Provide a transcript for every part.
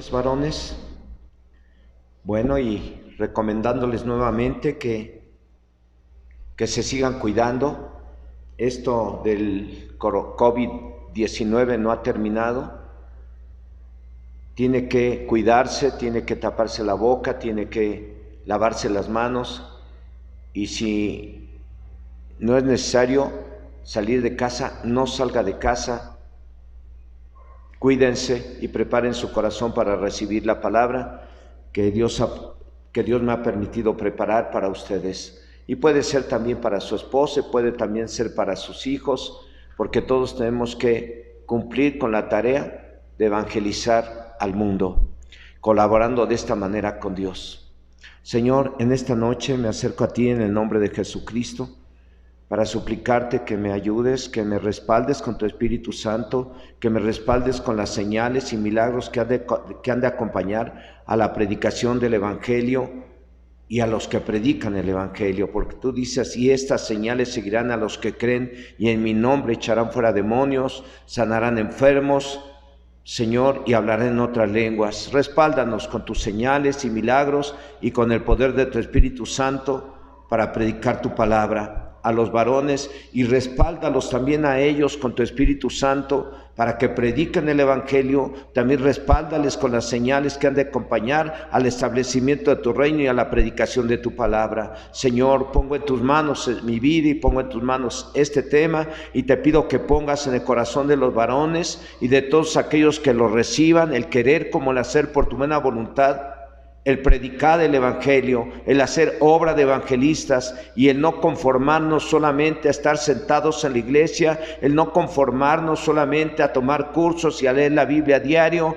Varones, bueno, y recomendándoles nuevamente que se sigan cuidando. Esto del COVID-19 no ha terminado. Tiene que cuidarse, tiene que taparse la boca, tiene que lavarse las manos, y si no es necesario salir de casa, no salga de casa. Cuídense y preparen su corazón para recibir la palabra que Dios me ha permitido preparar para ustedes. Y puede ser también para su esposa, puede también ser para sus hijos, porque todos tenemos que cumplir con la tarea de evangelizar al mundo, colaborando de esta manera con Dios. Señor, en esta noche me acerco a ti en el nombre de Jesucristo, para suplicarte que me ayudes, que me respaldes con tu Espíritu Santo, que me respaldes con las señales y milagros que han de acompañar a la predicación del Evangelio y a los que predican el Evangelio, porque tú dices, y estas señales seguirán a los que creen, y en mi nombre echarán fuera demonios, sanarán enfermos, Señor, y hablarán en otras lenguas. Respáldanos con tus señales y milagros y con el poder de tu Espíritu Santo para predicar tu palabra a los varones, y respáldalos también a ellos con tu Espíritu Santo para que prediquen el Evangelio. También respáldales con las señales que han de acompañar al establecimiento de tu reino y a la predicación de tu palabra. Señor, pongo en tus manos mi vida y pongo en tus manos este tema, y te pido que pongas en el corazón de los varones y de todos aquellos que lo reciban el querer como el hacer por tu buena voluntad, el predicar el Evangelio, el hacer obra de evangelistas, y el no conformarnos solamente a estar sentados en la iglesia, el no conformarnos solamente a tomar cursos y a leer la Biblia a diario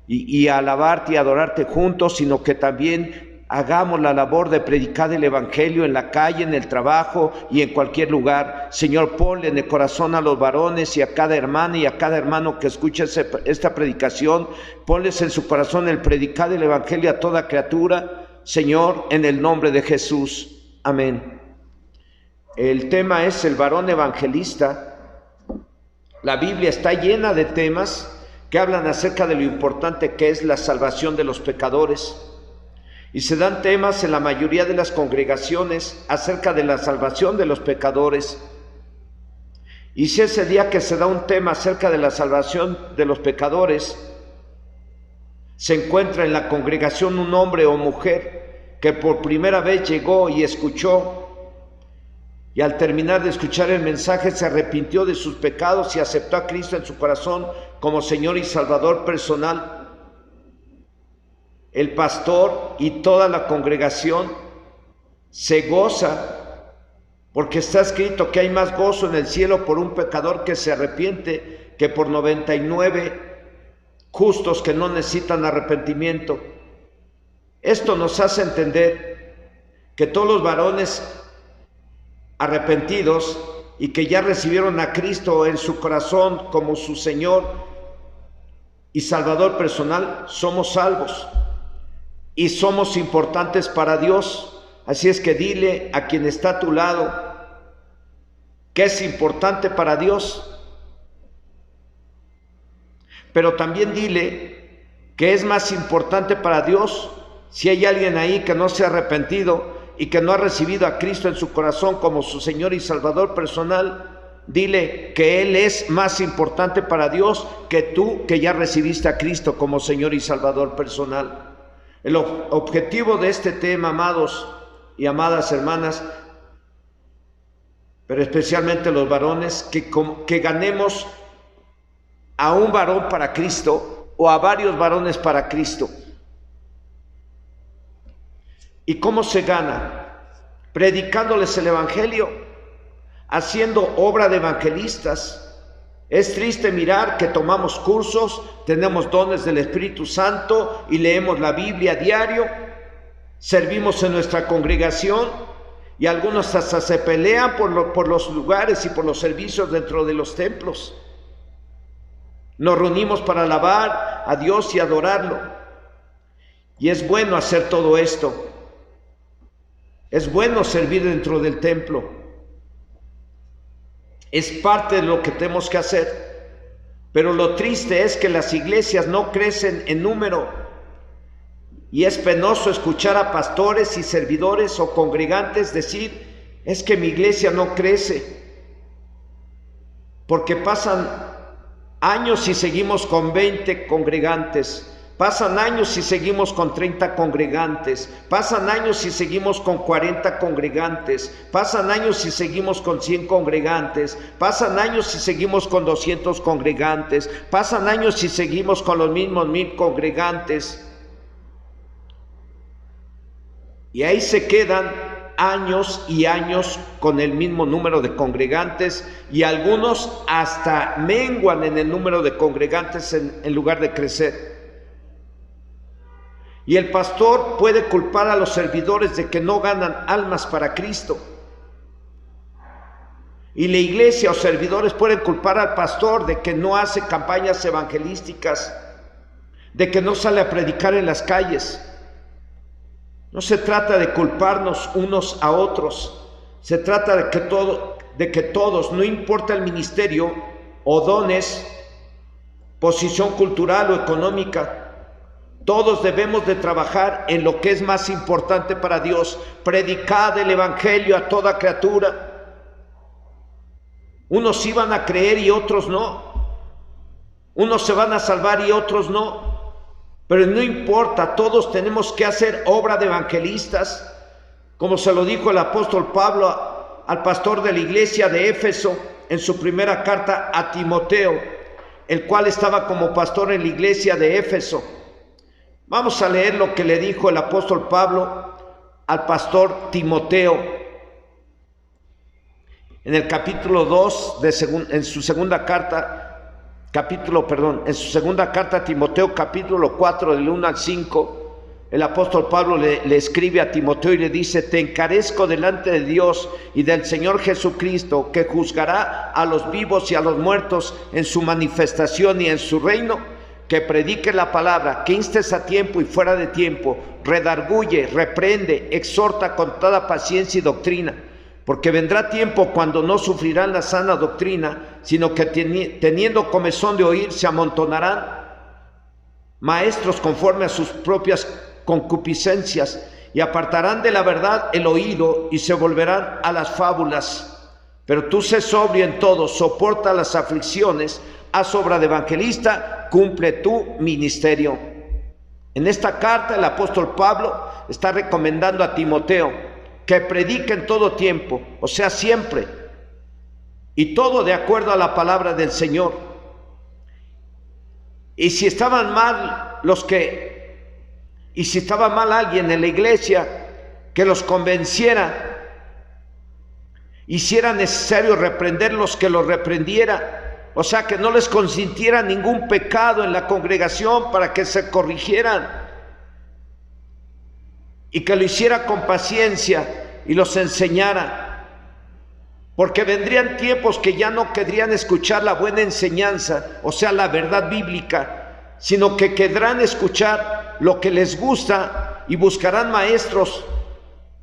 y a alabarte y adorarte juntos, sino que también hagamos la labor de predicar el Evangelio en la calle, en el trabajo y en cualquier lugar. Señor, ponle en el corazón a los varones y a cada hermana y a cada hermano que escuche esta predicación, ponles en su corazón el predicar el Evangelio a toda criatura, Señor, en el nombre de Jesús. Amén. El tema es el varón evangelista. La Biblia está llena de temas que hablan acerca de lo importante que es la salvación de los pecadores. Y se dan temas en la mayoría de las congregaciones acerca de la salvación de los pecadores. Y si ese día que se da un tema acerca de la salvación de los pecadores, se encuentra en la congregación un hombre o mujer que por primera vez llegó y escuchó, y al terminar de escuchar el mensaje se arrepintió de sus pecados y aceptó a Cristo en su corazón como Señor y Salvador personal, el pastor y toda la congregación se goza, porque está escrito que hay más gozo en el cielo por un pecador que se arrepiente que por 99 justos que no necesitan arrepentimiento. Esto nos hace entender que todos los varones arrepentidos y que ya recibieron a Cristo en su corazón como su Señor y Salvador personal, somos salvos y somos importantes para Dios. Así es que dile a quien está a tu lado que es importante para Dios, pero también dile que es más importante para Dios si hay alguien ahí que no se ha arrepentido y que no ha recibido a Cristo en su corazón como su Señor y Salvador personal. Dile que Él es más importante para Dios que tú, que ya recibiste a Cristo como Señor y Salvador personal. El objetivo de este tema, amados y amadas hermanas, pero especialmente los varones, que ganemos a un varón para Cristo o a varios varones para Cristo. ¿Y cómo se gana? Predicándoles el Evangelio, haciendo obra de evangelistas. Es triste mirar que tomamos cursos, tenemos dones del Espíritu Santo y leemos la Biblia a diario, servimos en nuestra congregación y algunos hasta se pelean por los lugares y por los servicios dentro de los templos. Nos reunimos para alabar a Dios y adorarlo. Y es bueno hacer todo esto. Es bueno servir dentro del templo. Es parte de lo que tenemos que hacer. Pero lo triste es que las iglesias no crecen en número, Y es penoso escuchar a pastores y servidores o congregantes decir, es que mi iglesia no crece, porque pasan años y seguimos con 20 congregantes, pasan años y seguimos con 30 congregantes, pasan años y seguimos con 40 congregantes, pasan años y seguimos con 100 congregantes, pasan años y seguimos con 200 congregantes, pasan años y seguimos con los mismos 1000 congregantes. Y ahí se quedan años y años con el mismo número de congregantes, y algunos hasta menguan en el número de congregantes en lugar de crecer. Y el pastor puede culpar a los servidores de que no ganan almas para Cristo. Y la iglesia o servidores pueden culpar al pastor de que no hace campañas evangelísticas, de que no sale a predicar en las calles. No se trata de culparnos unos a otros, se trata de que todos, no importa el ministerio o dones, posición cultural o económica, todos debemos de trabajar en lo que es más importante para Dios: predicad el evangelio a toda criatura. Unos iban a creer y otros no, unos se van a salvar y otros no. Pero no importa, todos tenemos que hacer obra de evangelistas, como se lo dijo el apóstol Pablo al pastor de la iglesia de Éfeso en su primera carta a Timoteo, el cual estaba como pastor en la iglesia de Éfeso. Vamos a leer lo que le dijo el apóstol Pablo al pastor Timoteo en el capítulo 2 en su segunda carta a Timoteo, capítulo 4, del 1 al 5, el apóstol Pablo le escribe a Timoteo y le dice: te encarezco delante de Dios y del Señor Jesucristo, que juzgará a los vivos y a los muertos en su manifestación y en su reino, que predique la palabra, que instes a tiempo y fuera de tiempo, redarguye, reprende, exhorta con toda paciencia y doctrina. Porque vendrá tiempo cuando no sufrirán la sana doctrina, sino que teniendo comezón de oír, se amontonarán maestros conforme a sus propias concupiscencias, y apartarán de la verdad el oído y se volverán a las fábulas. Pero tú sé sobrio en todo, soporta las aflicciones, haz obra de evangelista, cumple tu ministerio. En esta carta el apóstol Pablo está recomendando a Timoteo que predique en todo tiempo, o sea, siempre, y todo de acuerdo a la palabra del Señor. Y si estaba mal alguien en la iglesia, que los convenciera, y si era necesario reprenderlos, que los reprendiera, o sea, que no les consintiera ningún pecado en la congregación para que se corrigieran, y que lo hiciera con paciencia y los enseñara, porque vendrían tiempos que ya no querrían escuchar la buena enseñanza, o sea, la verdad bíblica, sino que querrán escuchar lo que les gusta y buscarán maestros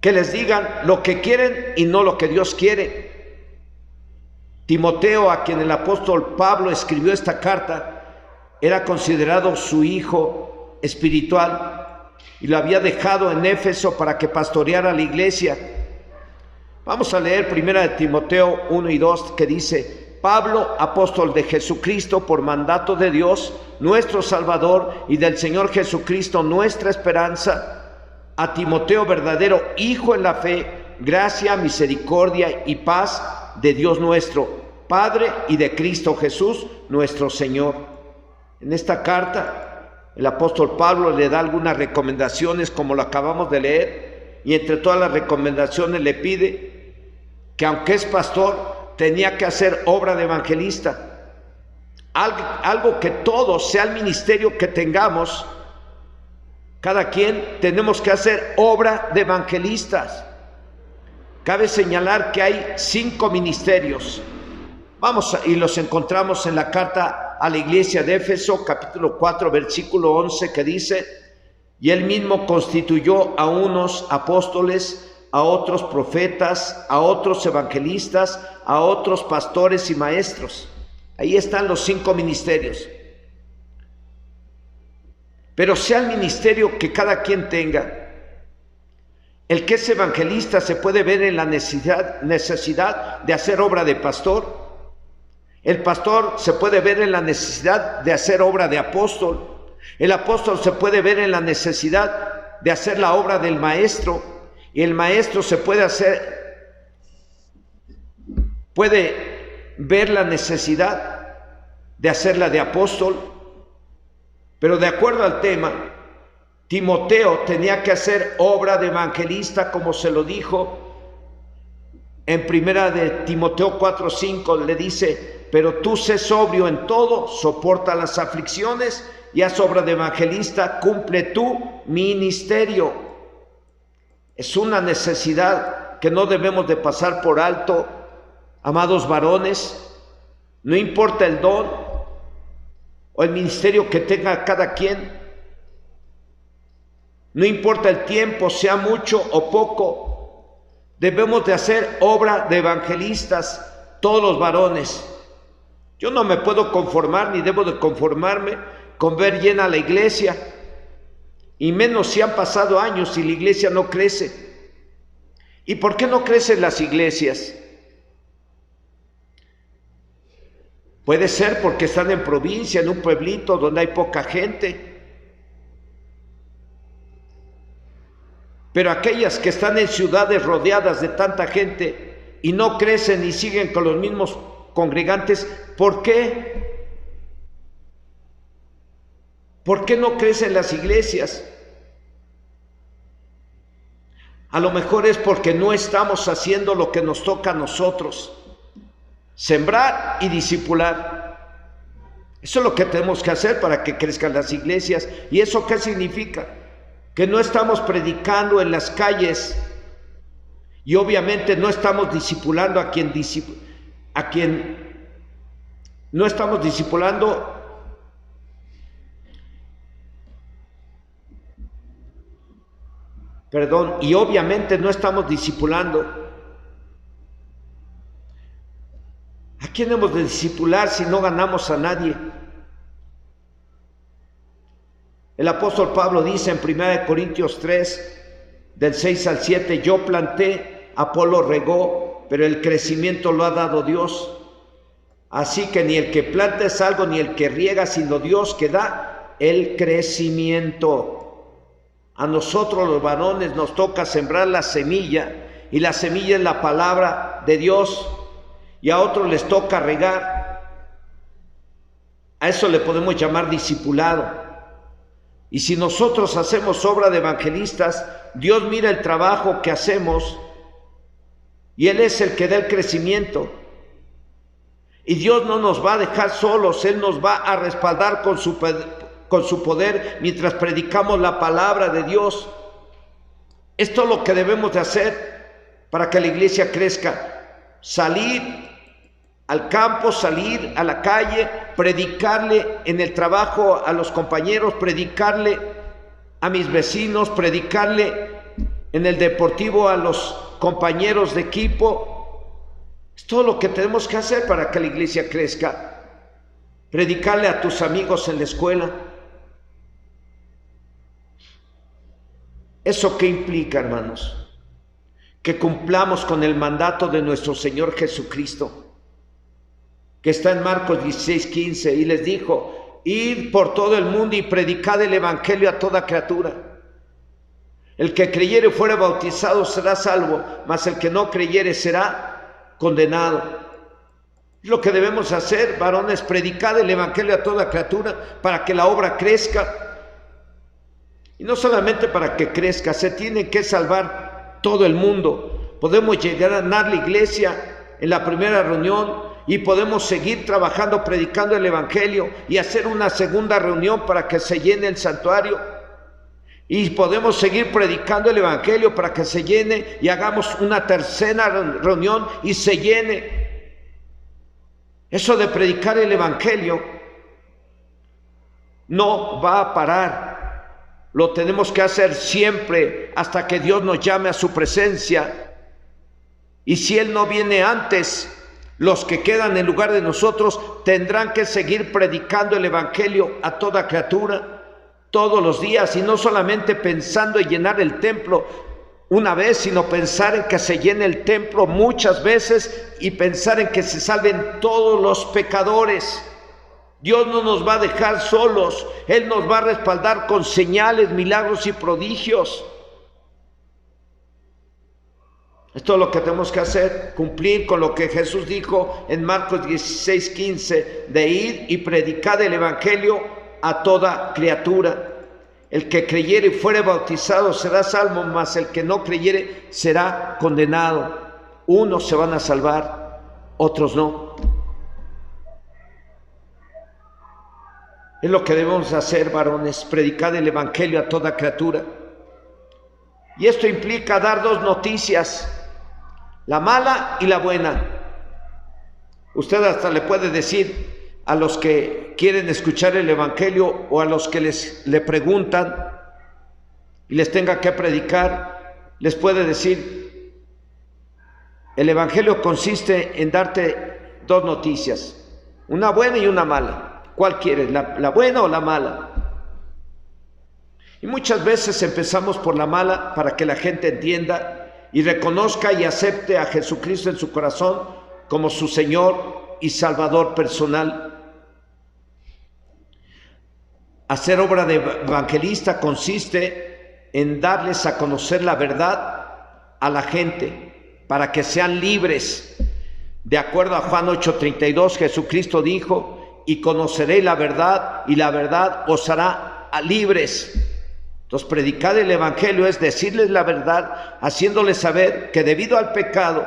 que les digan lo que quieren y no lo que Dios quiere. Timoteo, a quien el apóstol Pablo escribió esta carta, era considerado su hijo espiritual, y lo había dejado en Éfeso para que pastoreara la iglesia. Vamos a leer 1 Timoteo 1 y 2, que dice: Pablo, apóstol de Jesucristo, por mandato de Dios, nuestro Salvador, y del Señor Jesucristo, nuestra esperanza, a Timoteo, verdadero hijo en la fe, gracia, misericordia y paz de Dios nuestro Padre y de Cristo Jesús, nuestro Señor. En esta carta el apóstol Pablo le da algunas recomendaciones, como lo acabamos de leer, y entre todas las recomendaciones le pide que, aunque es pastor, tenía que hacer obra de evangelista. Algo que todos, sea el ministerio que tengamos, cada quien tenemos que hacer obra de evangelistas. Cabe señalar que hay 5 ministerios. Y los encontramos en la carta a la iglesia de Éfeso, capítulo 4, versículo 11, que dice: y él mismo constituyó a unos apóstoles, a otros profetas, a otros evangelistas, a otros pastores y maestros. Ahí están los 5 ministerios. pero sea el ministerio que cada quien tenga. El que es evangelista se puede ver en la necesidad de hacer obra de pastor. El pastor se puede ver en la necesidad de hacer obra de apóstol. El apóstol se puede ver en la necesidad de hacer la obra del maestro. Y el maestro puede ver la necesidad de hacerla de apóstol. Pero de acuerdo al tema, Timoteo tenía que hacer obra de evangelista, como se lo dijo en primera de Timoteo 4:5, le dice: pero tú sé sobrio en todo, soporta las aflicciones y haz obra de evangelista, cumple tu ministerio. Es una necesidad que no debemos de pasar por alto, amados varones. No importa el don o el ministerio que tenga cada quien, no importa el tiempo, sea mucho o poco, debemos de hacer obra de evangelistas, todos los varones. Yo no me puedo conformar, ni debo de conformarme con ver llena la iglesia, y menos si han pasado años y la iglesia no crece. ¿Y por qué no crecen las iglesias? Puede ser porque están en provincia, en un pueblito donde hay poca gente. Pero aquellas que están en ciudades rodeadas de tanta gente y no crecen y siguen con los mismos congregantes, ¿por qué? ¿Por qué no crecen las iglesias? A lo mejor es porque no estamos haciendo lo que nos toca a nosotros: sembrar y discipular. Eso es lo que tenemos que hacer para que crezcan las iglesias. ¿Y eso qué significa? Que no estamos predicando en las calles, y obviamente no estamos discipulando a quien no estamos discipulando y obviamente no estamos discipulando. ¿A quién hemos de discipular si no ganamos a nadie? El apóstol Pablo dice en 1 Corintios 3, del 6 al 7, yo planté, Apolo regó, pero el crecimiento lo ha dado Dios. Así que ni el que planta es algo, ni el que riega, sino Dios que da el crecimiento. A nosotros los varones nos toca sembrar la semilla, y la semilla es la palabra de Dios, y a otros les toca regar. A eso le podemos llamar discipulado. Y si nosotros hacemos obra de evangelistas, Dios mira el trabajo que hacemos y Él es el que da el crecimiento. Y Dios no nos va a dejar solos, Él nos va a respaldar con su poder mientras predicamos la palabra de Dios. Esto es lo que debemos de hacer para que la iglesia crezca: salir al campo, salir a la calle, predicarle en el trabajo a los compañeros, predicarle a mis vecinos, predicarle en el deportivo a los compañeros de equipo. Es todo lo que tenemos que hacer para que la iglesia crezca. Predicarle a tus amigos en la escuela. ¿Eso qué implica, hermanos? Que cumplamos con el mandato de nuestro Señor Jesucristo, que está en Marcos 16:15, y les dijo: id por todo el mundo y predicad el evangelio a toda criatura. El que creyere y fuere bautizado será salvo, mas el que no creyere será condenado. Lo que debemos hacer, varones, predicar el evangelio a toda criatura para que la obra crezca. Y no solamente para que crezca, se tiene que salvar todo el mundo. Podemos llegar a ganar la iglesia en la primera reunión, y podemos seguir trabajando, predicando el evangelio, y hacer una segunda reunión para que se llene el santuario. Y podemos seguir predicando el evangelio para que se llene, y hagamos una tercera reunión y se llene. Eso de predicar el evangelio no va a parar. Lo tenemos que hacer siempre hasta que Dios nos llame a su presencia. Y si Él no viene antes, los que quedan en lugar de nosotros tendrán que seguir predicando el evangelio a toda criatura. todos los días, y no solamente pensando en llenar el templo una vez, sino pensar en que se llene el templo muchas veces y pensar en que se salven todos los pecadores. Dios no nos va a dejar solos, Él nos va a respaldar con señales, milagros y prodigios. Esto es lo que tenemos que hacer, cumplir con lo que Jesús dijo en Marcos 16:15, de ir y predicar el evangelio a toda criatura. El que creyere y fuere bautizado será salvo, mas el que no creyere será condenado. Unos se van a salvar, otros no. Es lo que debemos hacer, varones, predicar el evangelio a toda criatura. Y esto implica dar dos noticias, la mala y la buena. Usted hasta le puede decir a los que quieren escuchar el evangelio o a los que le preguntan y les tenga que predicar, les puede decir: el evangelio consiste en darte dos noticias, una buena y una mala. ¿Cuál quieres, la buena o la mala? Y muchas veces empezamos por la mala para que la gente entienda y reconozca y acepte a Jesucristo en su corazón como su Señor y Salvador personal. Hacer obra de evangelista consiste en darles a conocer la verdad a la gente para que sean libres. De acuerdo a Juan 8:32, Jesucristo dijo: y conoceréis la verdad, y la verdad os hará libres. Entonces, predicar el evangelio es decirles la verdad, haciéndoles saber que debido al pecado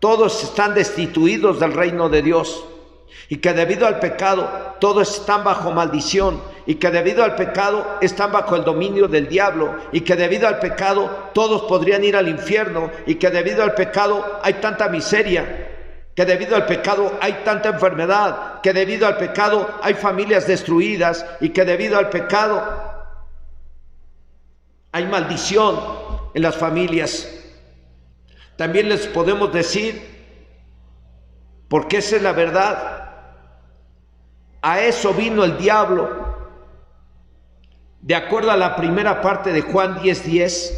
todos están destituidos del reino de Dios, y que debido al pecado todos están bajo maldición, y que debido al pecado están bajo el dominio del diablo, y que debido al pecado todos podrían ir al infierno, y que debido al pecado hay tanta miseria, que debido al pecado hay tanta enfermedad, que debido al pecado hay familias destruidas, y que debido al pecado hay maldición en las familias. También les podemos decir, porque esa es la verdad, a eso vino el diablo. De acuerdo a la primera parte de Juan 10:10,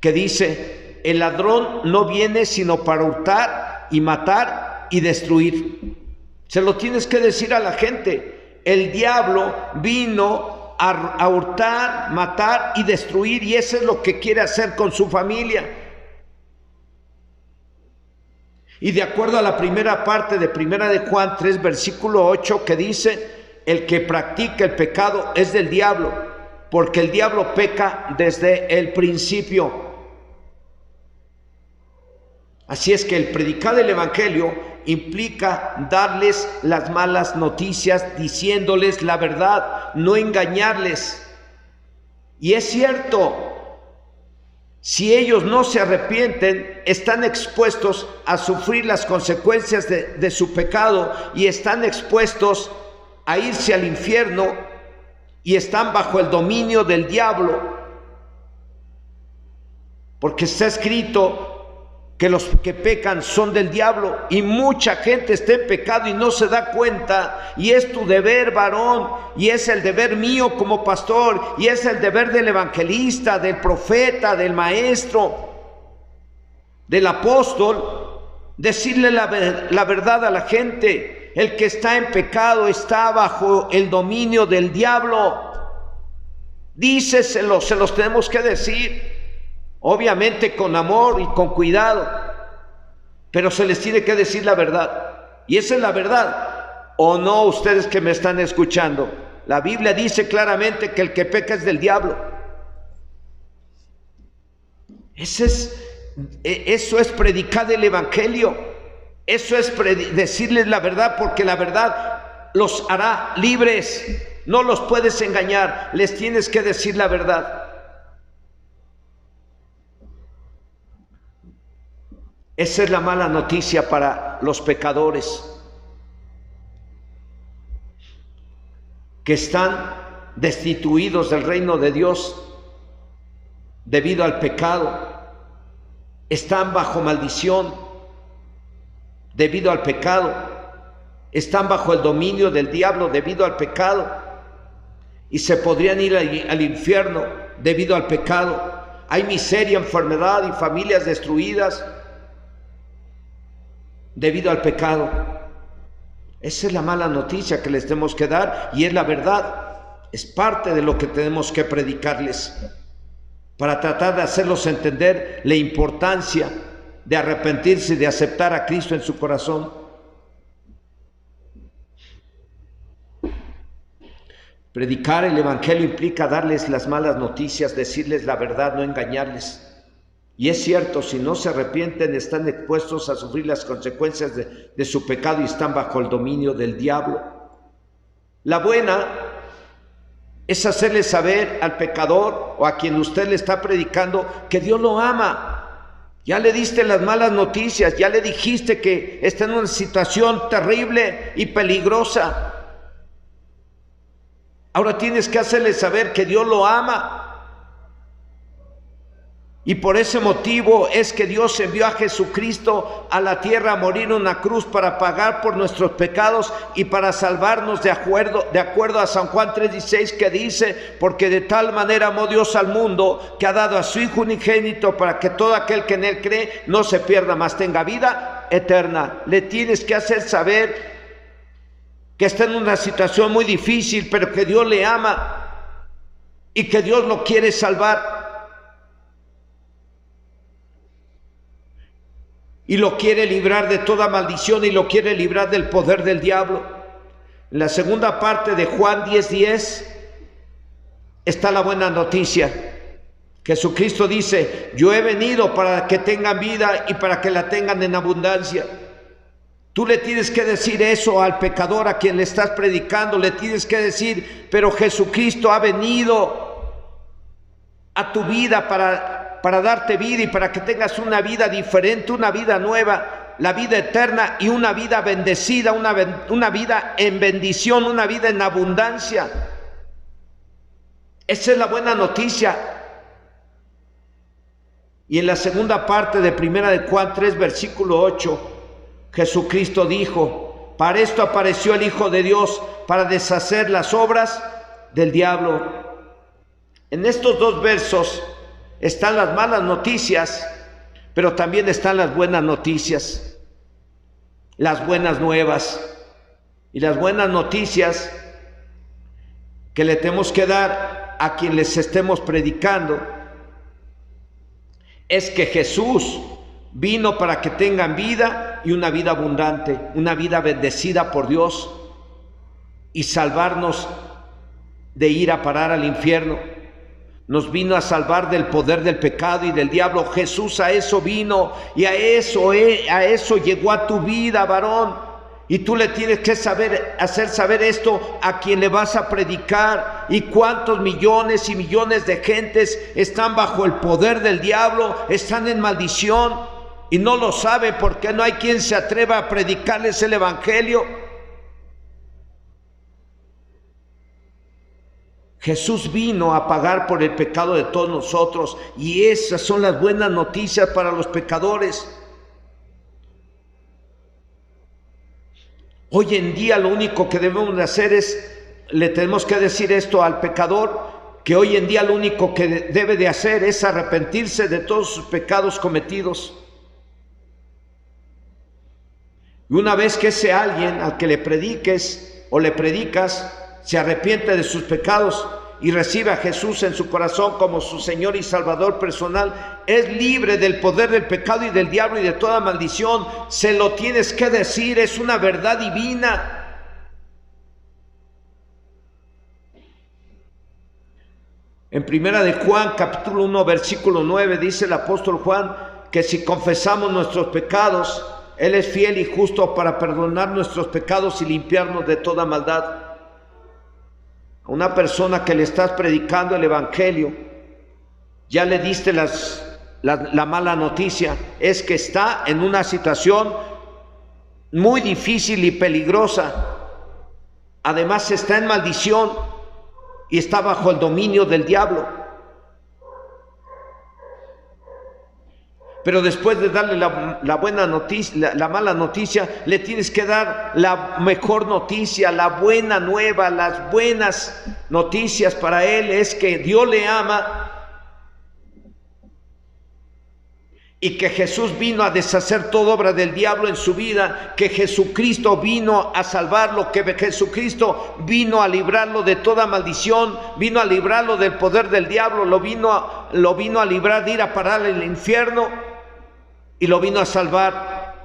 que dice: el ladrón no viene sino para hurtar y matar y destruir. Se lo tienes que decir a la gente: el diablo vino a hurtar, matar y destruir, y eso es lo que quiere hacer con su familia. Y de acuerdo a la primera parte de Primera de Juan 3, versículo 8, que dice: el que practica el pecado es del diablo, porque el diablo peca desde el principio. Así es que el predicar el evangelio implica darles las malas noticias, diciéndoles la verdad, no engañarles. Y es cierto, si ellos no se arrepienten, están expuestos a sufrir las consecuencias de su pecado, y están expuestos a irse al infierno, y están bajo el dominio del diablo. Porque está escrito que los que pecan son del diablo, y mucha gente está en pecado y no se da cuenta. Y es tu deber, varón, y es el deber mío como pastor, y es el deber del evangelista, del profeta, del maestro, del apóstol, decirle la verdad a la gente. El que está en pecado está bajo el dominio del diablo. Díceselo, se los tenemos que decir. Obviamente con amor y con cuidado, pero se les tiene que decir la verdad. Y esa es la verdad, ¿o no, ustedes que me están escuchando? La Biblia dice claramente que el que peca es del diablo. Eso es predicar el evangelio. Eso es decirles la verdad, porque la verdad los hará libres. No los puedes engañar, les tienes que decir la verdad. Esa es la mala noticia para los pecadores que están destituidos del reino de Dios debido al pecado. Están bajo maldición debido al pecado. Están bajo el dominio del diablo debido al pecado. y se podrían ir al infierno debido al pecado. Hay miseria, enfermedad y familias destruidas debido al pecado. Esa es la mala noticia que les tenemos que dar, y es la verdad. Es parte de lo que tenemos que predicarles para tratar de hacerlos entender la importancia de arrepentirse y de aceptar a Cristo en su corazón. Predicar el Evangelio implica darles las malas noticias, decirles la verdad, no engañarles. Y es cierto, si no se arrepienten, están expuestos a sufrir las consecuencias de su pecado y están bajo el dominio del diablo. La buena es hacerle saber al pecador o a quien usted le está predicando que Dios lo ama. Ya le diste las malas noticias, ya le dijiste que está en una situación terrible y peligrosa. Ahora tienes que hacerle saber que Dios lo ama. Y por ese motivo es que Dios envió a Jesucristo a la tierra a morir en una cruz para pagar por nuestros pecados y para salvarnos, de acuerdo a San Juan 3:16, que dice: porque de tal manera amó Dios al mundo, que ha dado a su Hijo unigénito, para que todo aquel que en él cree no se pierda, mas tenga vida eterna. Le tienes que hacer saber que está en una situación muy difícil, pero que Dios le ama y que Dios lo quiere salvar. Y lo quiere librar de toda maldición y lo quiere librar del poder del diablo. En la segunda parte de Juan 10:10 está la buena noticia. Jesucristo dice: yo he venido para que tengan vida y para que la tengan en abundancia. Tú le tienes que decir eso al pecador a quien le estás predicando. Le tienes que decir: pero Jesucristo ha venido a tu vida para darte vida y para que tengas una vida diferente, una vida nueva, la vida eterna y una vida bendecida, una vida en bendición, una vida en abundancia. Esa es la buena noticia. Y en la segunda parte de 1 de Juan 3, versículo 8, Jesucristo dijo: para esto apareció el Hijo de Dios, para deshacer las obras del diablo. En estos dos versos están las malas noticias, pero también están las buenas noticias, las buenas nuevas. Y las buenas noticias que le tenemos que dar a quien les estemos predicando es que Jesús vino para que tengan vida y una vida abundante, una vida bendecida por Dios, y salvarnos de ir a parar al infierno. Nos vino a salvar del poder del pecado y del diablo. Jesús a eso vino, y a eso llegó a tu vida, varón. Y tú le tienes que hacer saber esto a quien le vas a predicar. Y cuántos millones y millones de gentes están bajo el poder del diablo, están en maldición y no lo sabe, porque no hay quien se atreva a predicarles el Evangelio. Jesús vino a pagar por el pecado de todos nosotros, y esas son las buenas noticias para los pecadores. Hoy en día lo único que debemos de hacer le tenemos que decir esto al pecador, que hoy en día lo único que debe de hacer es arrepentirse de todos sus pecados cometidos. Y una vez que ese alguien al que le prediques o le predicas se arrepiente de sus pecados y recibe a Jesús en su corazón como su Señor y Salvador personal, es libre del poder del pecado y del diablo y de toda maldición. Se lo tienes que decir, es una verdad divina. En 1 de Juan, capítulo 1, versículo 9, dice el apóstol Juan que si confesamos nuestros pecados, Él es fiel y justo para perdonar nuestros pecados y limpiarnos de toda maldad. A una persona que le estás predicando el Evangelio, ya le diste la mala noticia, es que está en una situación muy difícil y peligrosa. Además está en maldición y está bajo el dominio del diablo. Pero después de darle la buena noticia, la mala noticia, le tienes que dar la mejor noticia, la buena nueva. Las buenas noticias para él es que Dios le ama y que Jesús vino a deshacer toda obra del diablo en su vida, que Jesucristo vino a salvarlo, que Jesucristo vino a librarlo de toda maldición, vino a librarlo del poder del diablo, lo vino a librar de ir a parar el infierno y lo vino a salvar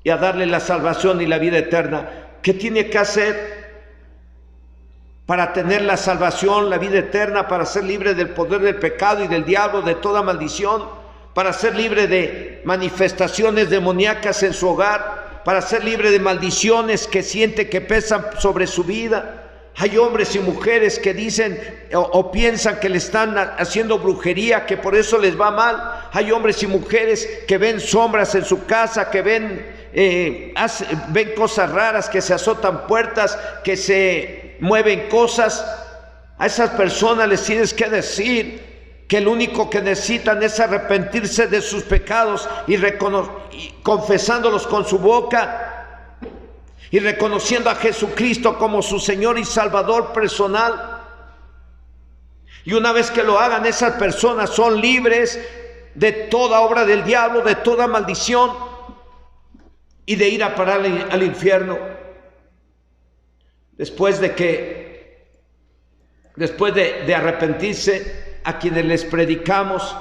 y a darle la salvación y la vida eterna. ¿Qué tiene que hacer para tener la salvación, la vida eterna, para ser libre del poder del pecado y del diablo, de toda maldición? Para ser libre de manifestaciones demoníacas en su hogar, para ser libre de maldiciones que siente que pesan sobre su vida. Hay hombres y mujeres que dicen o piensan que le están haciendo brujería, que por eso les va mal. Hay hombres y mujeres que ven sombras en su casa, que ven cosas raras, que se azotan puertas, que se mueven cosas. A esas personas les tienes que decir que lo único que necesitan es arrepentirse de sus pecados y confesándolos con su boca y reconociendo a Jesucristo como su Señor y Salvador personal. Y una vez que lo hagan, esas personas son libres de toda obra del diablo, de toda maldición y de ir a parar al infierno. Después de arrepentirse, a quienes les predicamos,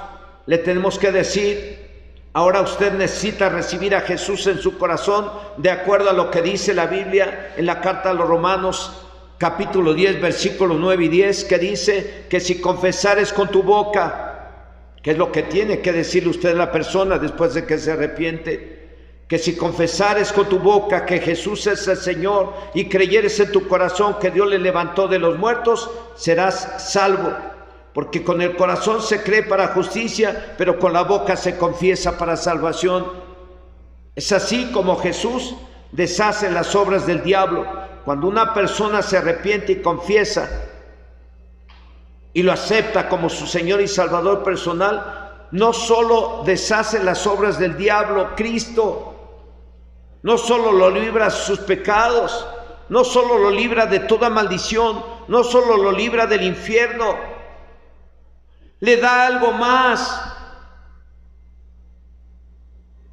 le tenemos que decir: ahora usted necesita recibir a Jesús en su corazón, de acuerdo a lo que dice la Biblia en la carta a los Romanos, capítulo 10, versículos 9 y 10, que dice que si confesares con tu boca, que es lo que tiene que decirle usted a la persona después de que se arrepiente, que si confesares con tu boca que Jesús es el Señor y creyeres en tu corazón que Dios le levantó de los muertos, serás salvo. Porque con el corazón se cree para justicia, pero con la boca se confiesa para salvación. Es así como Jesús deshace las obras del diablo. Cuando una persona se arrepiente y confiesa y lo acepta como su Señor y Salvador personal, no solo deshace las obras del diablo, Cristo, no solo lo libra de sus pecados, no solo lo libra de toda maldición, no solo lo libra del infierno, le da algo más,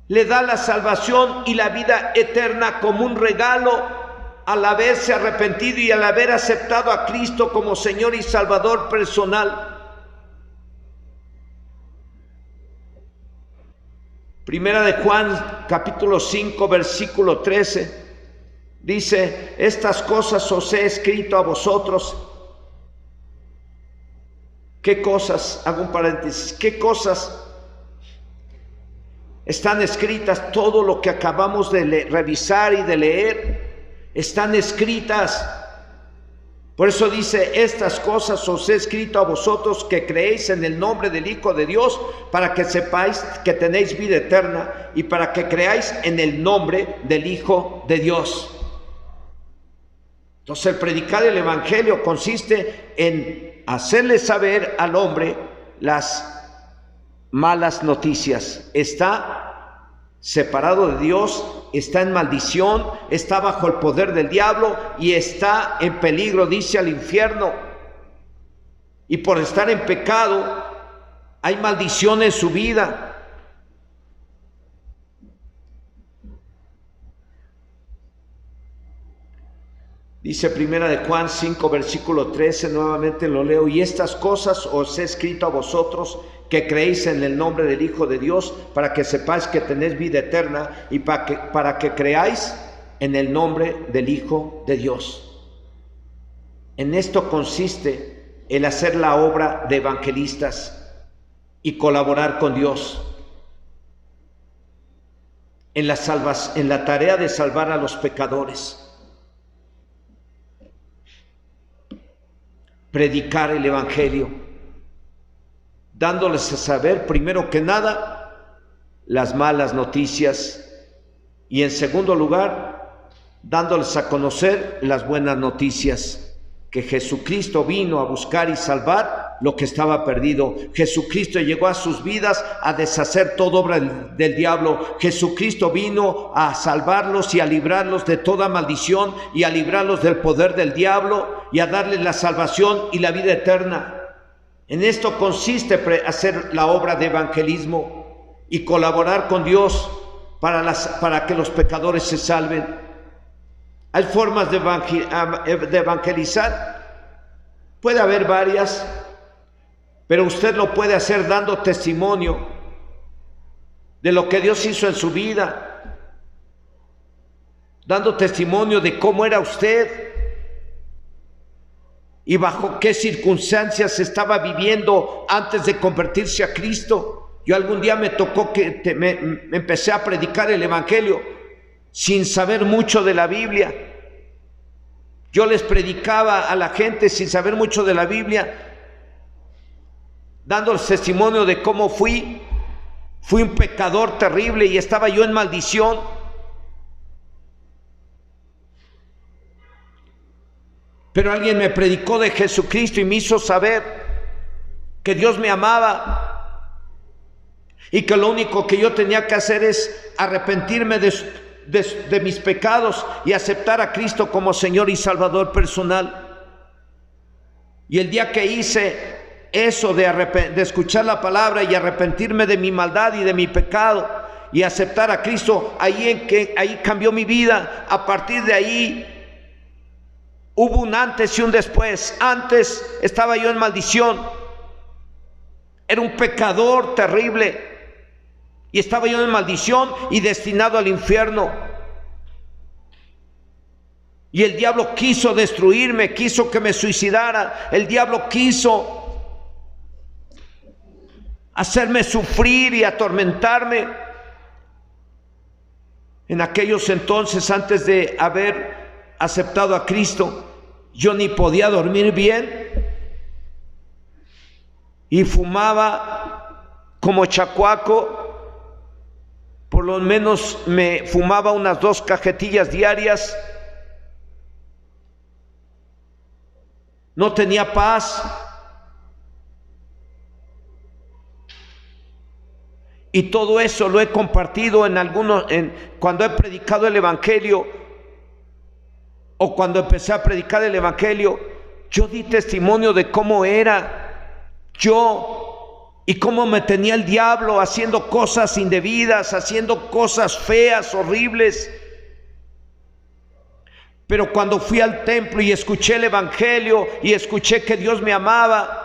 le da la salvación y la vida eterna como un regalo al haberse arrepentido y al haber aceptado a Cristo como Señor y Salvador personal. Primera de Juan, capítulo 5, versículo 13, dice: estas cosas os he escrito a vosotros. ¿Qué cosas? Hago un paréntesis. ¿Qué cosas están escritas? Todo lo que acabamos de revisar y de leer están escritas. Por eso dice: estas cosas os he escrito a vosotros que creéis en el nombre del Hijo de Dios, para que sepáis que tenéis vida eterna y para que creáis en el nombre del Hijo de Dios. Entonces, el predicar el Evangelio consiste en hacerle saber al hombre las malas noticias. Está separado de Dios, está en maldición, está bajo el poder del diablo y está en peligro, dice, al infierno. Y por estar en pecado hay maldición en su vida. Dice Primera de Juan 5, versículo 13, nuevamente lo leo: y estas cosas os he escrito a vosotros que creéis en el nombre del Hijo de Dios, para que sepáis que tenéis vida eterna y para que creáis en el nombre del Hijo de Dios. En esto consiste el hacer la obra de evangelistas y colaborar con Dios en la tarea de salvar a los pecadores. Predicar el Evangelio, dándoles a saber, primero que nada, las malas noticias, y en segundo lugar, dándoles a conocer las buenas noticias, que Jesucristo vino a buscar y salvar lo que estaba perdido. Jesucristo llegó a sus vidas a deshacer toda obra del diablo. Jesucristo vino a salvarlos y a librarlos de toda maldición y a librarlos del poder del diablo y a darles la salvación y la vida eterna. En esto consiste hacer la obra de evangelismo y colaborar con Dios para que los pecadores se salven. Hay formas de evangelizar. Puede haber varias, pero usted lo puede hacer dando testimonio de lo que Dios hizo en su vida, dando testimonio de cómo era usted y bajo qué circunstancias estaba viviendo antes de convertirse a Cristo. Yo algún día me tocó que me empecé a predicar el evangelio sin saber mucho de la Biblia. Yo les predicaba a la gente sin saber mucho de la Biblia, dándoles testimonio de cómo fui un pecador terrible y estaba yo en maldición. Pero alguien me predicó de Jesucristo y me hizo saber que Dios me amaba y que lo único que yo tenía que hacer es arrepentirme de mis pecados y aceptar a Cristo como Señor y Salvador personal. Y el día que hice eso de escuchar la palabra y arrepentirme de mi maldad y de mi pecado y aceptar a Cristo, ahí cambió mi vida. A partir de ahí hubo un antes y un después. Antes estaba yo en maldición, era un pecador terrible y estaba yo en maldición y destinado al infierno. Y el diablo quiso destruirme, quiso que me suicidara. El diablo quiso hacerme sufrir y atormentarme. En aquellos entonces, antes de haber aceptado a Cristo, yo ni podía dormir bien y fumaba como chacuaco. Por lo menos me fumaba unas 2 cajetillas diarias. No tenía paz. Y todo eso lo he compartido cuando he predicado el evangelio o cuando empecé a predicar el evangelio. Yo di testimonio de cómo era yo y cómo me tenía el diablo haciendo cosas indebidas, haciendo cosas feas, horribles. Pero cuando fui al templo y escuché el evangelio y escuché que Dios me amaba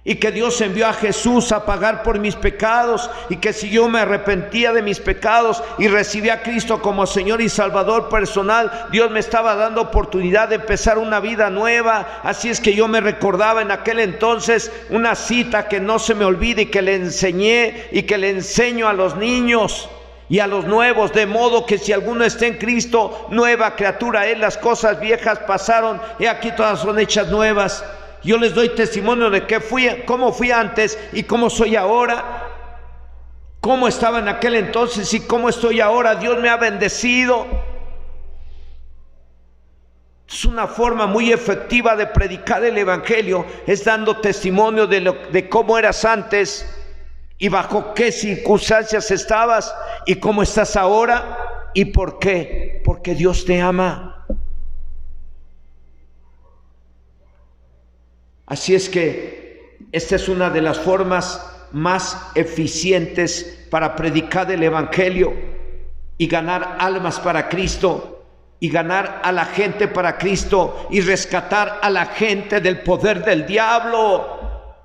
y que Dios envió a Jesús a pagar por mis pecados y que si yo me arrepentía de mis pecados y recibía a Cristo como Señor y Salvador personal, Dios me estaba dando oportunidad de empezar una vida nueva. Así es que yo me recordaba en aquel entonces una cita que no se me olvide y que le enseñé y que le enseño a los niños y a los nuevos, de modo que si alguno está en Cristo, nueva criatura es. Las cosas viejas pasaron, y aquí todas son hechas nuevas. Yo les doy testimonio de cómo fui antes y cómo soy ahora, cómo estaba en aquel entonces y cómo estoy ahora. Dios me ha bendecido. Es una forma muy efectiva de predicar el evangelio, es dando testimonio de cómo eras antes y bajo qué circunstancias estabas y cómo estás ahora y por qué. Porque Dios te ama. Así es que esta es una de las formas más eficientes para predicar el evangelio y ganar almas para Cristo y ganar a la gente para Cristo y rescatar a la gente del poder del diablo,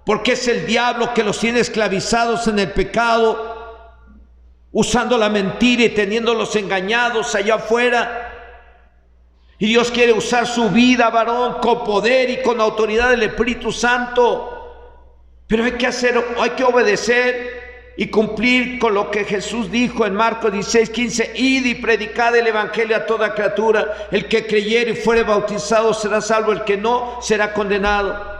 porque es el diablo que los tiene esclavizados en el pecado, usando la mentira y teniéndolos engañados allá afuera. Y Dios quiere usar su vida, varón, con poder y con autoridad del Espíritu Santo. Pero hay que obedecer y cumplir con lo que Jesús dijo en Marcos 16:15: id y predicad el evangelio a toda criatura. El que creyere y fuere bautizado será salvo, el que no será condenado.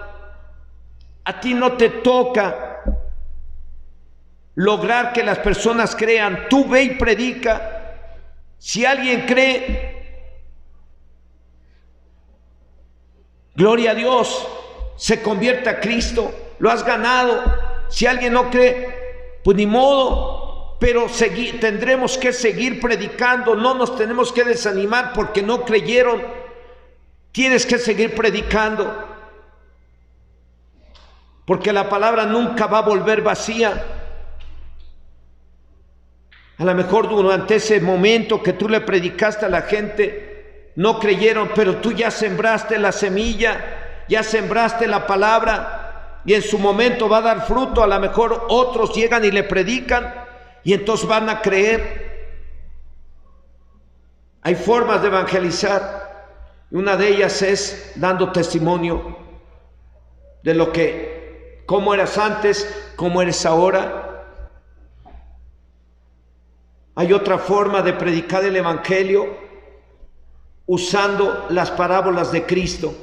A ti no te toca lograr que las personas crean. Tú ve y predica. Si alguien cree, gloria a Dios. se convierte a Cristo. Lo has ganado. Si alguien no cree, pues ni modo, pero tendremos que seguir predicando. No nos tenemos que desanimar porque no creyeron. Tienes que seguir predicando, porque la palabra nunca va a volver vacía. A lo mejor durante ese momento que tú le predicaste a la gente, no creyeron, pero tú ya sembraste la semilla, ya sembraste la palabra, y en su momento va a dar fruto. A lo mejor otros llegan y le predican, y entonces van a creer. Hay formas de evangelizar, y una de ellas es dando testimonio de cómo eras antes, cómo eres ahora. Hay otra forma de predicar el evangelio usando las parábolas de Cristo.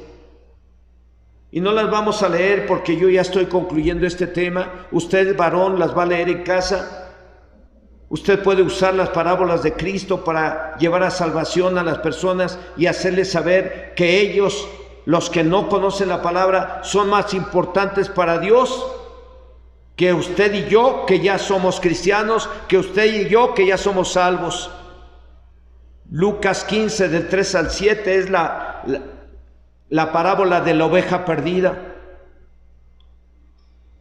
Y no las vamos a leer porque yo ya estoy concluyendo este tema. Usted, varón, las va a leer en casa. Usted puede usar las parábolas de Cristo para llevar a salvación a las personas y hacerles saber que ellos, los que no conocen la palabra, son más importantes para Dios que usted y yo, que ya somos cristianos, que usted y yo, que ya somos salvos. Lucas 15, del 3 al 7, es la parábola de la oveja perdida.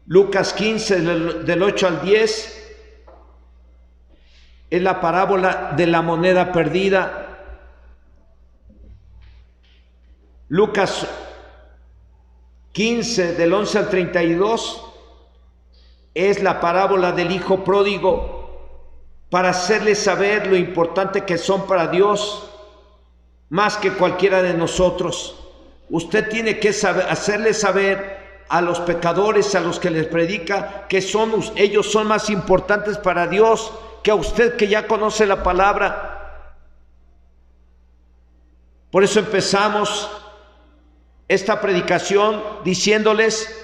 Lucas 15, del 8 al 10, es la parábola de la moneda perdida. Lucas 15, del 11 al 32, es la parábola del hijo pródigo, para hacerles saber lo importante que son para Dios, más que cualquiera de nosotros. Usted tiene que hacerles saber a los pecadores, a los que les predica, que ellos son más importantes para Dios que a usted, que ya conoce la palabra. Por eso empezamos esta predicación diciéndoles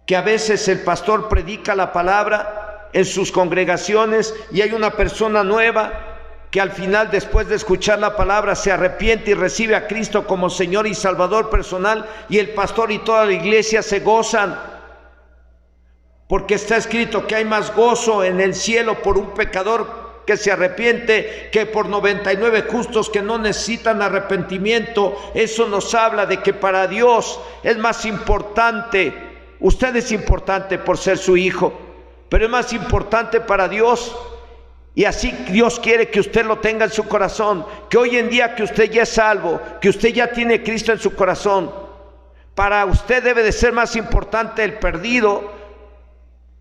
que a veces el pastor predica la palabra en sus congregaciones y hay una persona nueva que al final, después de escuchar la palabra, se arrepiente y recibe a Cristo como Señor y Salvador personal, y el pastor y toda la iglesia se gozan, porque está escrito que hay más gozo en el cielo por un pecador que se arrepiente que por 99 justos que no necesitan arrepentimiento. Eso nos habla de que para Dios es más importante. Usted es importante por ser su hijo, pero es más importante para Dios. Y así Dios quiere que usted lo tenga en su corazón, que hoy en día que usted ya es salvo, que usted ya tiene Cristo en su corazón, para usted debe de ser más importante el perdido,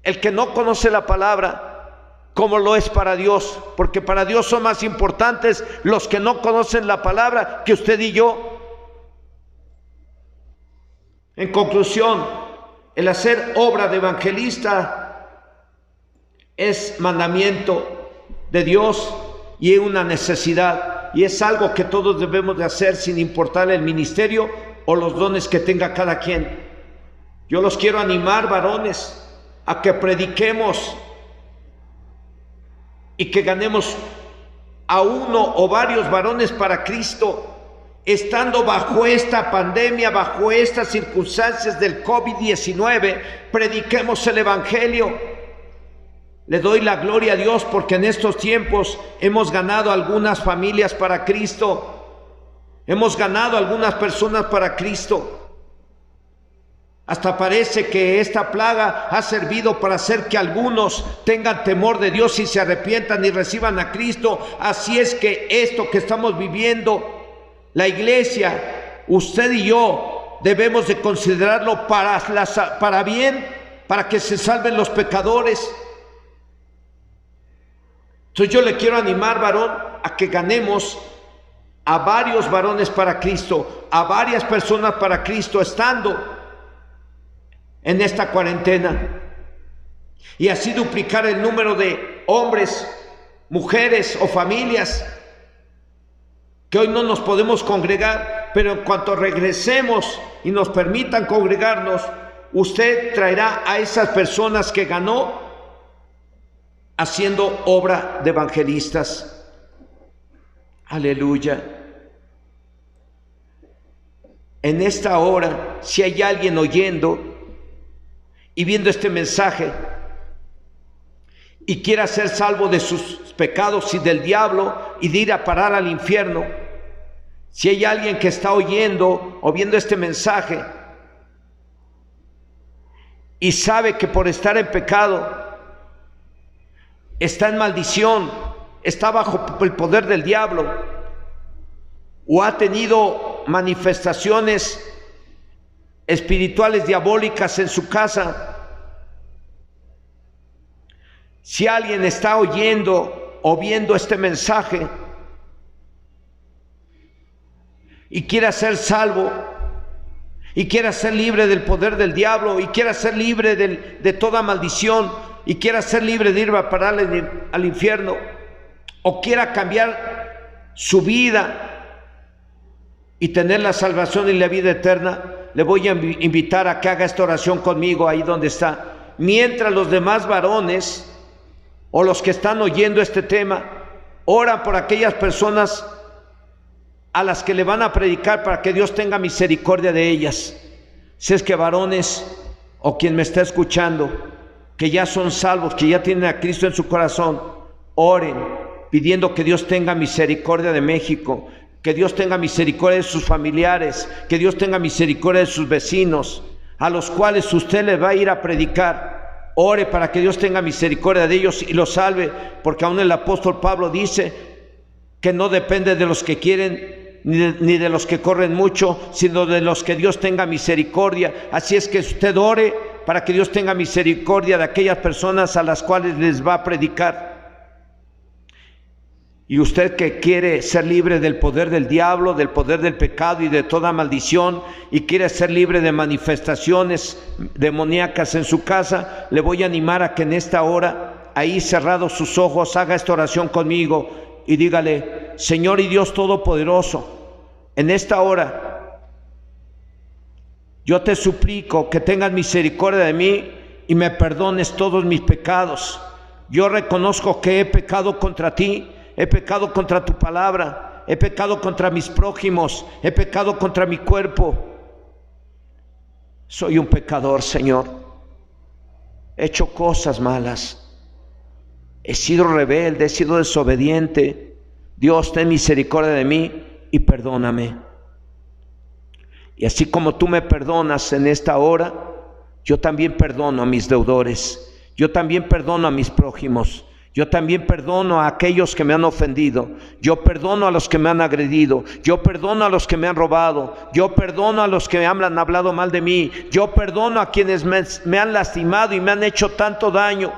el que no conoce la palabra, como lo es para Dios, porque para Dios son más importantes los que no conocen la palabra que usted y yo. En conclusión, el hacer obra de evangelista es mandamiento de Dios y es una necesidad, y es algo que todos debemos de hacer sin importar el ministerio o los dones que tenga cada quien. Yo los quiero animar, varones, a que prediquemos y que ganemos a uno o varios varones para Cristo. Estando bajo esta pandemia, bajo estas circunstancias del COVID-19, prediquemos el evangelio. Le doy la gloria a Dios porque en estos tiempos hemos ganado algunas familias para Cristo. Hemos ganado algunas personas para Cristo. Hasta parece que esta plaga ha servido para hacer que algunos tengan temor de Dios y se arrepientan y reciban a Cristo. Así es que esto que estamos viviendo, la iglesia, usted y yo, debemos de considerarlo para bien, para que se salven los pecadores. Entonces yo le quiero animar, varón, a que ganemos a varios varones para Cristo, a varias personas para Cristo, estando en esta cuarentena, y así duplicar el número de hombres, mujeres o familias que hoy no nos podemos congregar, pero en cuanto regresemos y nos permitan congregarnos, usted traerá a esas personas que ganó haciendo obra de evangelistas. Aleluya. en esta hora, si hay alguien oyendo y viendo este mensaje y quiera ser salvo de sus pecados y del diablo y de ir a parar al infierno, si hay alguien que está oyendo o viendo este mensaje y sabe que por estar en pecado está en maldición, está bajo el poder del diablo, o ha tenido manifestaciones espirituales diabólicas en su casa, si alguien está oyendo o viendo este mensaje y quiere ser salvo, y quiere ser libre del poder del diablo, y quiere ser libre de toda maldición, y quiera ser libre de ir a parar al infierno, o quiera cambiar su vida y tener la salvación y la vida eterna, le voy a invitar a que haga esta oración conmigo ahí donde está. Mientras los demás varones o los que están oyendo este tema oran por aquellas personas a las que le van a predicar, para que Dios tenga misericordia de ellas. Si es que varones o quien me está escuchando, que ya son salvos, que ya tienen a Cristo en su corazón, oren pidiendo que Dios tenga misericordia de México, que Dios tenga misericordia de sus familiares, que Dios tenga misericordia de sus vecinos, a los cuales usted le va a ir a predicar. Ore para que Dios tenga misericordia de ellos y los salve, porque aún el apóstol Pablo dice que no depende de los que quieren ni de los que corren mucho, sino de los que Dios tenga misericordia. Así es que usted ore para que Dios tenga misericordia de aquellas personas a las cuales les va a predicar. Y usted que quiere ser libre del poder del diablo, del poder del pecado y de toda maldición, y quiere ser libre de manifestaciones demoníacas en su casa, le voy a animar a que en esta hora, ahí cerrados sus ojos, haga esta oración conmigo y dígale: Señor y Dios Todopoderoso, en esta hora yo te suplico que tengas misericordia de mí y me perdones todos mis pecados. Yo reconozco que he pecado contra ti, he pecado contra tu palabra, he pecado contra mis prójimos, he pecado contra mi cuerpo. Soy un pecador, Señor. He hecho cosas malas. He sido rebelde, he sido desobediente. Dios, ten misericordia de mí y perdóname. Y así como tú me perdonas en esta hora, yo también perdono a mis deudores. Yo también perdono a mis prójimos. Yo también perdono a aquellos que me han ofendido. Yo perdono a los que me han agredido. Yo perdono a los que me han robado. Yo perdono a los que me han hablado mal de mí. Yo perdono a quienes me han lastimado y me han hecho tanto daño.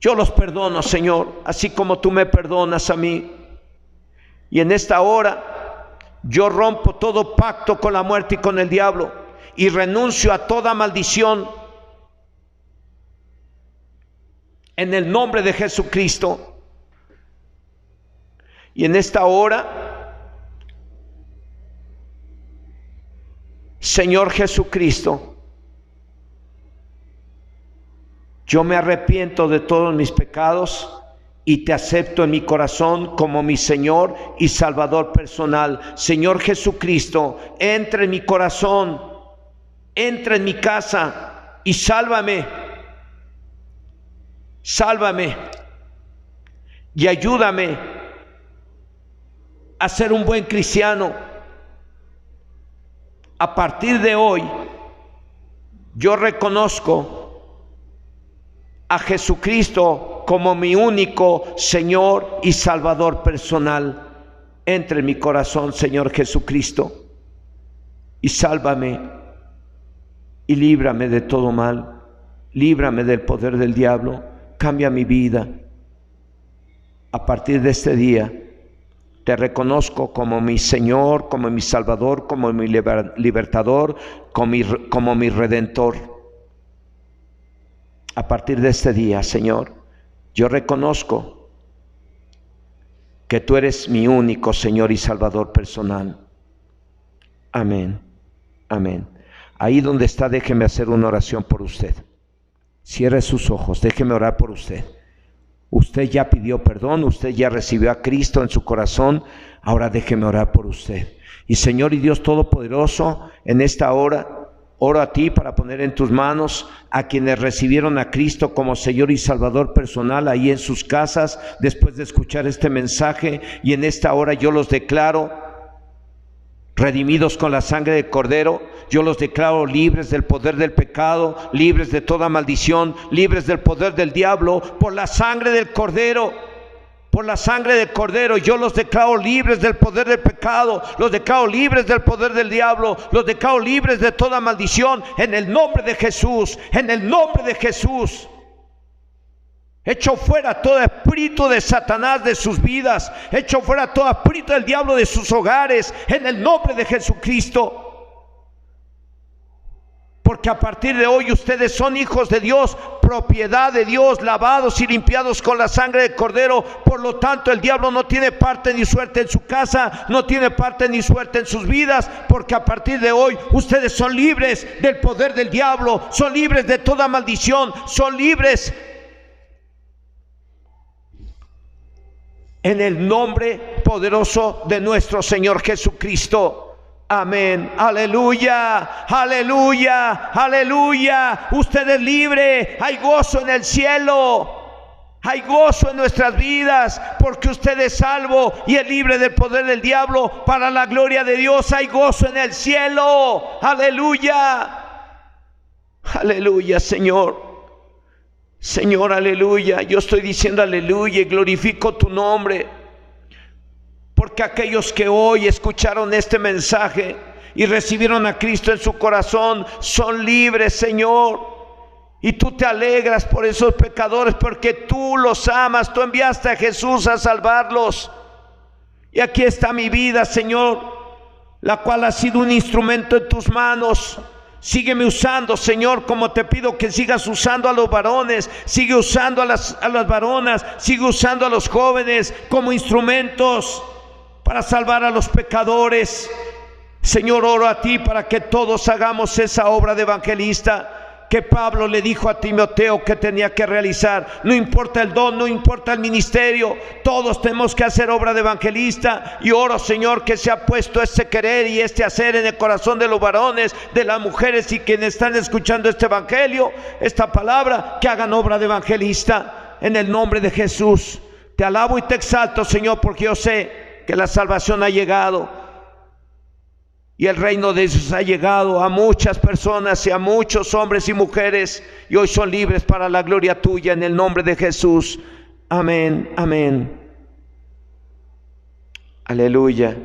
Yo los perdono, Señor, así como tú me perdonas a mí. Y en esta hora yo rompo todo pacto con la muerte y con el diablo, y renuncio a toda maldición en el nombre de Jesucristo. Y en esta hora, Señor Jesucristo, yo me arrepiento de todos mis pecados y te acepto en mi corazón como mi Señor y Salvador personal. Señor Jesucristo, entra en mi corazón, entra en mi casa y sálvame. Sálvame y ayúdame a ser un buen cristiano. A partir de hoy, yo reconozco a Jesucristo como mi único Señor y Salvador personal. Entra en mi corazón, Señor Jesucristo, y sálvame y líbrame de todo mal. Líbrame del poder del diablo. Cambia mi vida. A partir de este día, te reconozco como mi Señor, como mi Salvador, como mi libertador, como mi Redentor. A partir de este día, Señor, yo reconozco que tú eres mi único Señor y Salvador personal. Amén. Amén. Ahí donde está, déjeme hacer una oración por usted. Cierre sus ojos, déjeme orar por usted. Usted ya pidió perdón, usted ya recibió a Cristo en su corazón. Ahora déjeme orar por usted. Y Señor y Dios Todopoderoso, en esta hora oro a ti para poner en tus manos a quienes recibieron a Cristo como Señor y Salvador personal ahí en sus casas después de escuchar este mensaje. Y en esta hora yo los declaro redimidos con la sangre del Cordero. Yo los declaro libres del poder del pecado, libres de toda maldición, libres del poder del diablo, por la sangre del Cordero. Por la sangre del Cordero, yo los declaro libres del poder del pecado, los declaro libres del poder del diablo, los declaro libres de toda maldición, en el nombre de Jesús, en el nombre de Jesús. Echo fuera todo espíritu de Satanás de sus vidas, echo fuera todo espíritu del diablo de sus hogares, en el nombre de Jesucristo. Porque a partir de hoy ustedes son hijos de Dios, propiedad de Dios, lavados y limpiados con la sangre del Cordero. Por lo tanto, el diablo no tiene parte ni suerte en su casa, no tiene parte ni suerte en sus vidas, porque a partir de hoy ustedes son libres del poder del diablo, son libres de toda maldición, son libres en el nombre poderoso de nuestro Señor Jesucristo. Amén, aleluya, aleluya, aleluya. Usted es libre, hay gozo en el cielo, hay gozo en nuestras vidas, porque usted es salvo y es libre del poder del diablo. Para la gloria de Dios hay gozo en el cielo, aleluya, aleluya, Señor. Señor, aleluya, yo estoy diciendo aleluya y glorifico tu nombre. Porque aquellos que hoy escucharon este mensaje y recibieron a Cristo en su corazón son libres, Señor. Y tú te alegras por esos pecadores porque tú los amas. Tú enviaste a Jesús a salvarlos. Y aquí está mi vida, Señor, la cual ha sido un instrumento en tus manos. Sígueme usando, Señor, como te pido que sigas usando a los varones. Sigue usando a las varonas. Sigue usando a los jóvenes como instrumentos para salvar a los pecadores. Señor, oro a ti para que todos hagamos esa obra de evangelista que Pablo le dijo a Timoteo que tenía que realizar. No importa el don, no importa el ministerio, todos tenemos que hacer obra de evangelista. Y oro, Señor, que se ha puesto este querer y este hacer en el corazón de los varones, de las mujeres y quienes están escuchando este evangelio, esta palabra, que hagan obra de evangelista en el nombre de Jesús. Te alabo y te exalto, Señor, porque yo sé que la salvación ha llegado y el reino de Dios ha llegado a muchas personas y a muchos hombres y mujeres, y hoy son libres para la gloria tuya en el nombre de Jesús. Amén, amén. Aleluya.